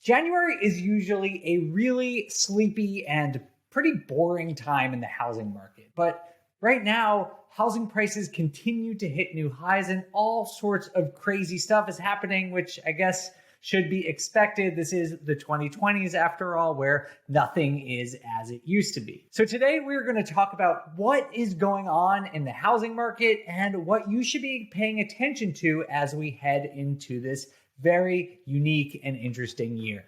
January is usually a really sleepy and pretty boring time in the housing market. But right now, housing prices continue to hit new highs and all sorts of crazy stuff is happening, which I guess should be expected. This is the 2020s after all, where nothing is as it used to be. So today we're going to talk about what is going on in the housing market and what you should be paying attention to as we head into this very unique and interesting year.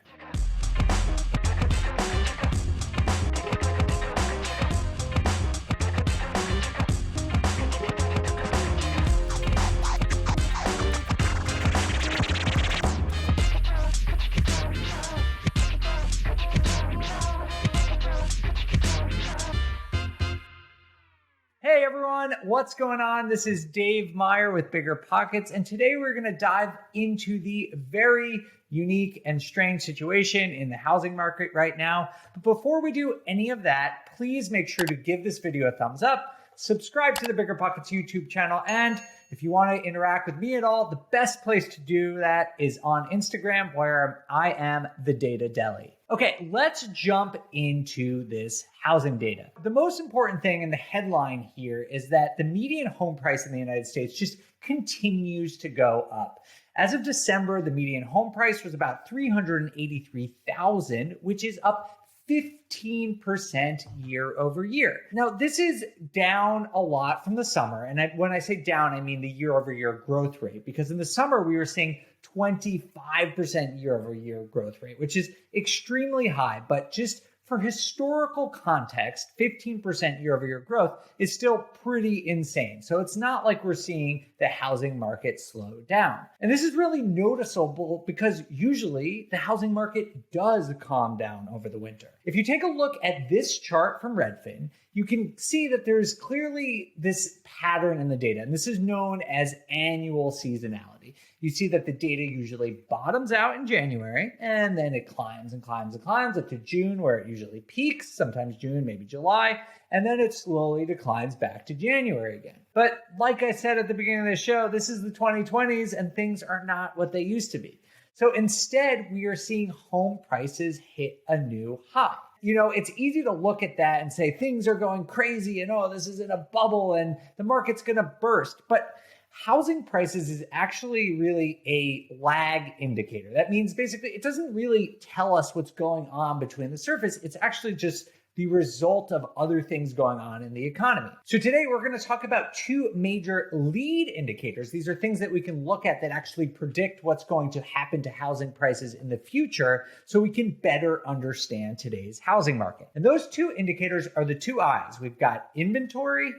Hey everyone, what's going on? This is Dave Meyer with BiggerPockets, and today we're going to dive into the very unique and strange situation in the housing market right now. But before we do any of that, please make sure to give this video a thumbs up, subscribe to the BiggerPockets YouTube channel, and if you want to interact with me at all, the best place to do that is on Instagram, where I am the Data Deli. Okay, let's jump into this housing data. The most important thing in the headline here is that the median home price in the United States just continues to go up. As of December, the median home price was about $383,000, which is up 15% year over year. Now, this is down a lot from the summer. And when I say down, I mean the year over year growth rate, because in the summer we were seeing 25% year over year growth rate, which is extremely high. But just for historical context, 15% year over year growth is still pretty insane. So it's not like we're seeing the housing market slow down. And this is really noticeable because usually the housing market does calm down over the winter. If you take a look at this chart from Redfin, you can see that there's clearly this pattern in the data, and this is known as annual seasonality. You see that the data usually bottoms out in January, and then it climbs and climbs and climbs up to June, where it usually peaks, sometimes June, maybe July, and then it slowly declines back to January again. But like I said at the beginning of the show, this is the 2020s and things are not what they used to be. So instead, we are seeing home prices hit a new high. You know, it's easy to look at that and say things are going crazy and oh, this is in a bubble and the market's going to burst. But housing prices is actually really a lag indicator. That means basically it doesn't really tell us what's going on between the surface. It's actually just the result of other things going on in the economy. So today we're going to talk about two major lead indicators. These are things that we can look at that actually predict what's going to happen to housing prices in the future so we can better understand today's housing market. And those two indicators are the two I's. We've got inventory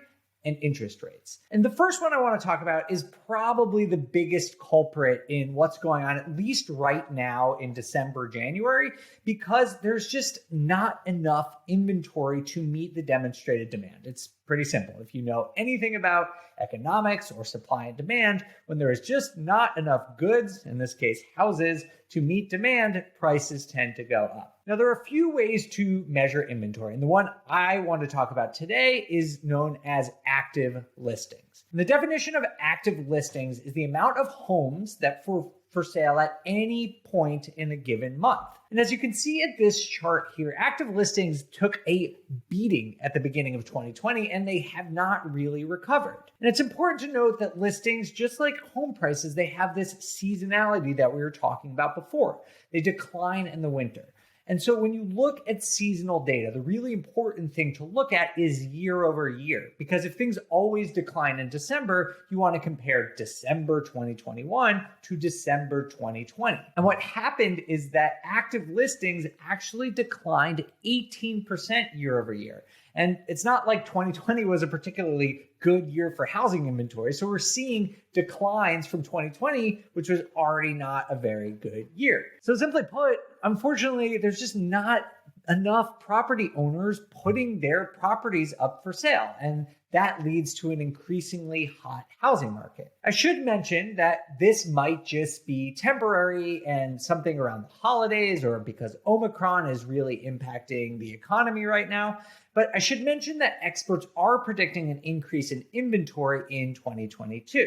and interest rates. And the first one I want to talk about is probably the biggest culprit in what's going on, at least right now in December, January, because there's just not enough inventory to meet the demonstrated demand. It's pretty simple. If you know anything about economics or supply and demand, when there is just not enough goods, in this case houses, to meet demand, prices tend to go up. Now, there are a few ways to measure inventory, and the one I want to talk about today is known as active listings. And the definition of active listings is the amount of homes that for sale at any point in a given month. And as you can see at this chart here, active listings took a beating at the beginning of 2020, and they have not really recovered. And it's important to note that listings, just like home prices, they have this seasonality that we were talking about before. They decline in the winter. And so when you look at seasonal data, the really important thing to look at is year over year. Because if things always decline in December, you want to compare December 2021 to December 2020. And what happened is that active listings actually declined 18% year over year. And it's not like 2020 was a particularly good year for housing inventory. So we're seeing declines from 2020, which was already not a very good year. So simply put, unfortunately, there's just not enough property owners putting their properties up for sale. And that leads to an increasingly hot housing market. I should mention that this might just be temporary and something around the holidays or because Omicron is really impacting the economy right now. But I should mention that experts are predicting an increase in inventory in 2022.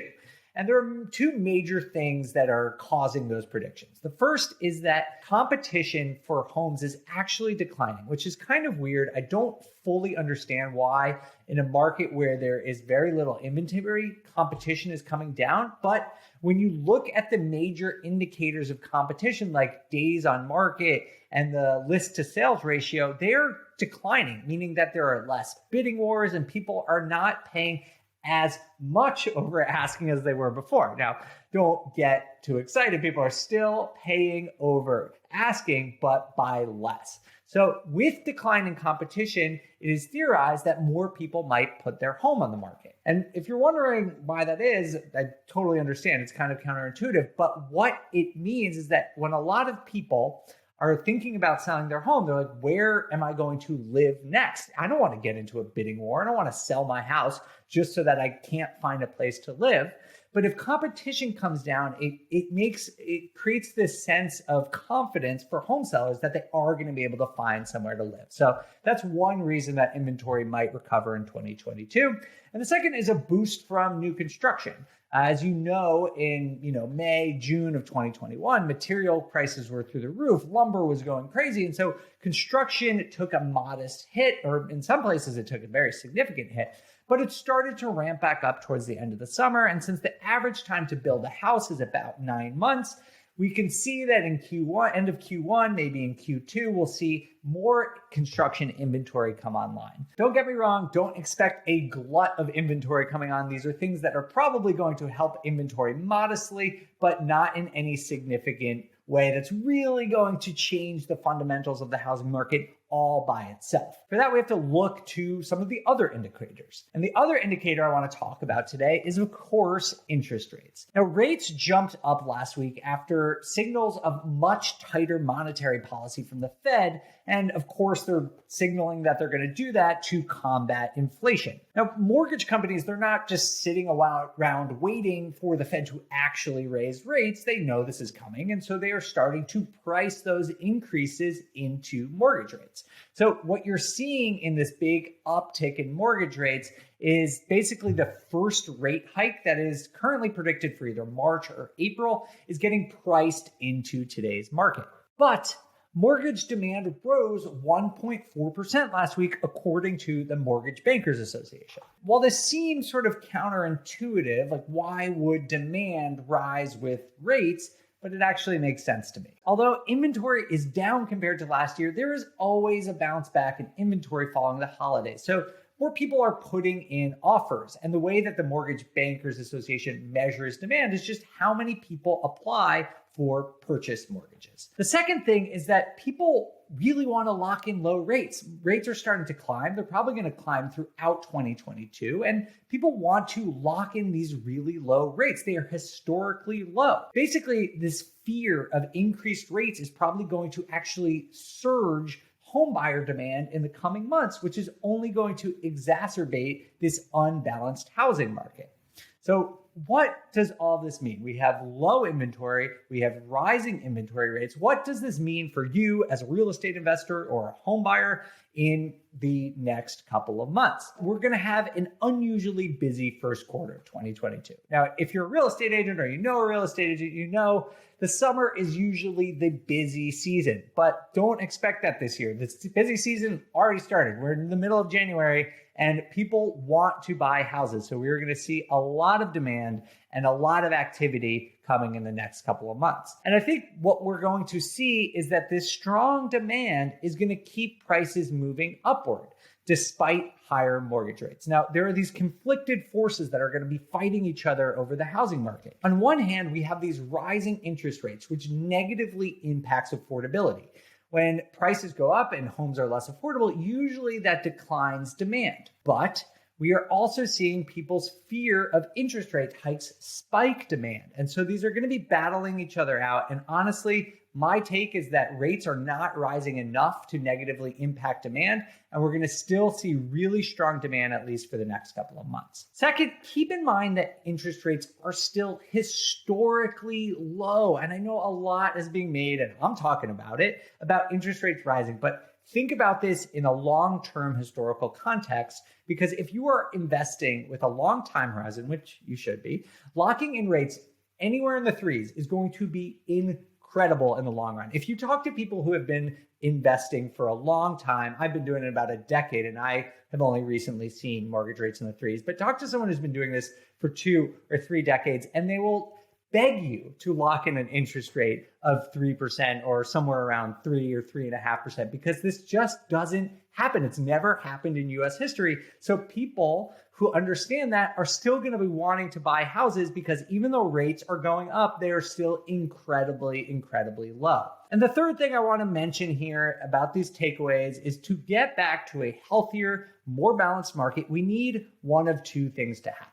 And there are two major things that are causing those predictions. The first is that competition for homes is actually declining, which is kind of weird. I don't fully understand why in a market where there is very little inventory, competition is coming down. But when you look at the major indicators of competition, like days on market and the list to sales ratio, they're declining, meaning that there are less bidding wars and people are not paying as much over asking as they were before. Now, don't get too excited. People are still paying over asking, but by less. So with declining competition, it is theorized that more people might put their home on the market. And if you're wondering why that is, I totally understand. It's kind of counterintuitive. But what it means is that when a lot of people are thinking about selling their home, they're like, where am I going to live next? I don't want to get into a bidding war. I don't want to sell my house just so that I can't find a place to live. But if competition comes down, it creates this sense of confidence for home sellers that they are going to be able to find somewhere to live. So that's one reason that inventory might recover in 2022. And the second is a boost from new construction. As you know, in May, June of 2021, material prices were through the roof. Lumber was going crazy. And so construction took a modest hit, or in some places it took a very significant hit, but it started to ramp back up towards the end of the summer. And since the average time to build a house is about 9 months, we can see that in Q1, end of Q1, maybe in Q2, we'll see more construction inventory come online. Don't get me wrong, don't expect a glut of inventory coming on. These are things that are probably going to help inventory modestly, but not in any significant way that's really going to change the fundamentals of the housing market all by itself. For that, we have to look to some of the other indicators. And the other indicator I want to talk about today is, of course, interest rates. Now, rates jumped up last week after signals of much tighter monetary policy from the Fed. And of course, they're signaling that they're going to do that to combat inflation. Now, mortgage companies, they're not just sitting around waiting for the Fed to actually raise rates. They know this is coming. And so they are starting to price those increases into mortgage rates. So what you're seeing in this big uptick in mortgage rates is basically the first rate hike that is currently predicted for either March or April is getting priced into today's market. But mortgage demand rose 1.4% last week, according to the Mortgage Bankers Association. While this seems sort of counterintuitive, like why would demand rise with rates? But it actually makes sense to me. Although inventory is down compared to last year, there is always a bounce back in inventory following the holidays. So more people are putting in offers. And the way that the Mortgage Bankers Association measures demand is just how many people apply for purchase mortgages. The second thing is that people really want to lock in low rates. Rates are starting to climb. They're probably going to climb throughout 2022. And people want to lock in these really low rates. They are historically low. Basically, this fear of increased rates is probably going to actually surge homebuyer demand in the coming months, which is only going to exacerbate this unbalanced housing market. So what does all this mean? We have low inventory, we have rising inventory rates. What does this mean for you as a real estate investor or a home buyer in the next couple of months? We're going to have an unusually busy first quarter of 2022. Now, if you're a real estate agent or you know a real estate agent, you know the summer is usually the busy season, but don't expect that this year. This busy season already started. We're in the middle of January and people want to buy houses. So we're going to see a lot of demand and a lot of activity coming in the next couple of months. And I think what we're going to see is that this strong demand is going to keep prices moving upward despite higher mortgage rates. Now, there are these conflicted forces that are going to be fighting each other over the housing market. On one hand, we have these rising interest rates, which negatively impacts affordability. When prices go up and homes are less affordable, usually that declines demand. But we are also seeing people's fear of interest rate hikes spike demand. And so these are going to be battling each other out. And honestly, my take is that rates are not rising enough to negatively impact demand, and we're going to still see really strong demand at least for the next couple of months. Second, keep in mind that interest rates are still historically low, and I know a lot is being made, and I'm talking about it, about interest rates rising, but think about this in a long-term historical context, because if you are investing with a long time horizon, which you should be, locking in rates anywhere in the threes is going to be incredible in the long run. If you talk to people who have been investing for a long time, I've been doing it about a decade, and I have only recently seen mortgage rates in the threes, but talk to someone who's been doing this for 2 or 3 decades, and they will beg you to lock in an interest rate of 3% or somewhere around 3 or 3.5%, because this just doesn't happen. It's never happened in US history. So people who understand that are still going to be wanting to buy houses, because even though rates are going up, they are still incredibly, incredibly low. And the third thing I want to mention here about these takeaways is to get back to a healthier, more balanced market, we need one of 2 things to happen.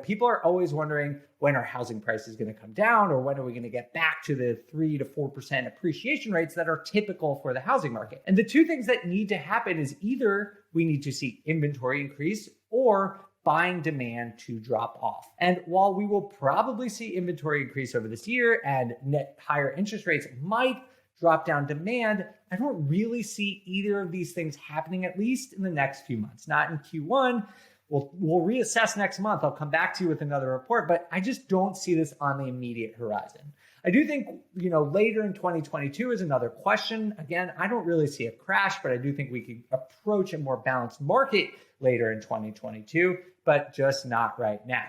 People are always wondering, when are housing prices going to come down, or when are we going to get back to the 3 to 4% appreciation rates that are typical for the housing market? And the 2 things that need to happen is either we need to see inventory increase or buying demand to drop off. And while we will probably see inventory increase over this year and net higher interest rates might drop down demand, I don't really see either of these things happening, at least in the next few months. Not in Q1. We'll reassess next month. I'll come back to you with another report, but I just don't see this on the immediate horizon. I do think, later in 2022 is another question. Again, I don't really see a crash, but I do think we could approach a more balanced market later in 2022, but just not right now.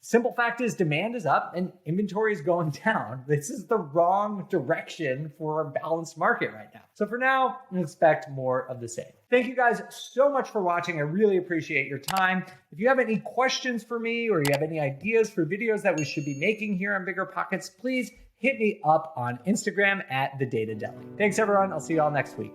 Simple fact is demand is up and inventory is going down. This is the wrong direction for a balanced market right now. So for now, expect more of the same. Thank you guys so much for watching. I really appreciate your time. If you have any questions for me, or you have any ideas for videos that we should be making here on BiggerPockets, please hit me up on Instagram at The Data Deli. Thanks everyone. I'll see you all next week.